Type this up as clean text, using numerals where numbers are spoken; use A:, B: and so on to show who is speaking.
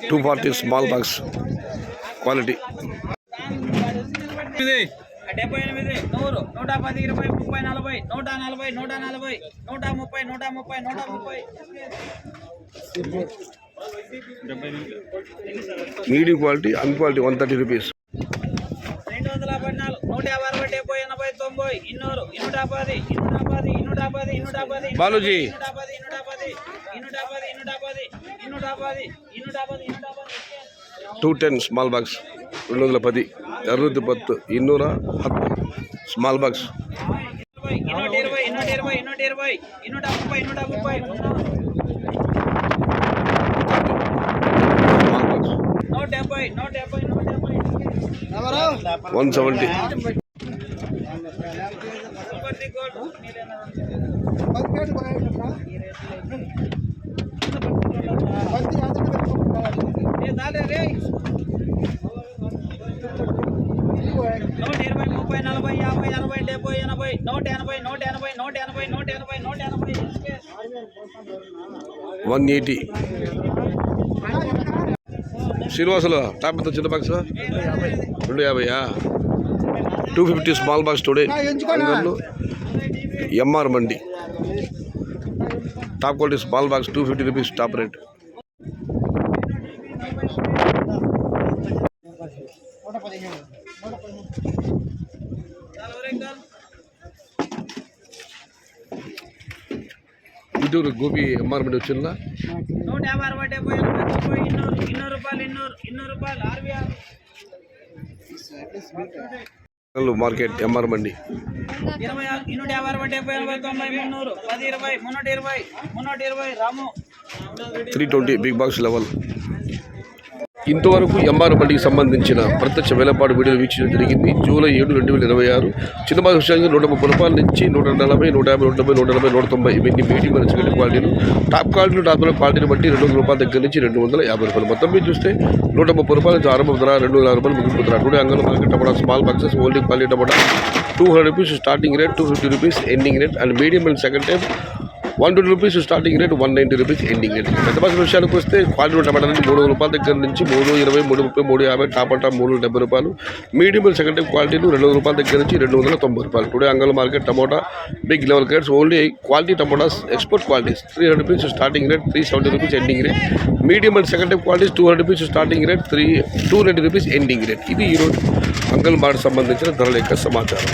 A: $240 small box quality.
B: 78 100 110 20 30 40 140 130
A: Medium quality, unquality $130.
B: 240
A: Baluji. 210 small box 210 210 210 small box. $170. $180. Srinivasulu top ఎంత చిన్న box 250 small box today MR mandi top quality small box $250 top rate. Guntur Gopi MR mandi వచ్చిందా market MR mandi 320 big box level. ఇంతవరకు MR మండికి సంబంధించిన ప్రత్యక్ష వేలపాటు వీడియోలు వీక్షించడం జరిగింది. July 7, 2026 చిన్న బాక్స్ విషయానికి $130 నుంచి $140, $150, $140, $190 ఇవన్నీ మీడియం మరియు సెకండ్ క్వాలిటీలు. టాప్ క్వాలిటీలు క్వాలిటీని బట్టి $200 దగ్గర నుంచి $250. మొత్తం మీద చూస్తే $130 నుంచి ఆరంభ ధర, $260 ముగింపు ధర. Today Angala market tomato small boxes holding quality tomato $200 starting rate, $250 ending rate. And medium and second time $120 starting rate, $190 ending rate. పెద్ద బాక్స్ విషయానికి వస్తే క్వాలిటీ టమాటా $300 దగ్గర నుంచి $320, $330, $350. టాపా $370. మీడియం సెకండ్ టైం క్వాలిటీలు $200 దగ్గర నుంచి $290. Today Angala market tomato big level crates only quality tomatoes export qualities $300 starting rate, $370 ending rate. Medium and second time qualities $200 starting rate, $290 ending rate. ఇది ఈరోజు అంగళ మార్కెట్ సంబంధించిన ధరల యొక్క సమాచారం.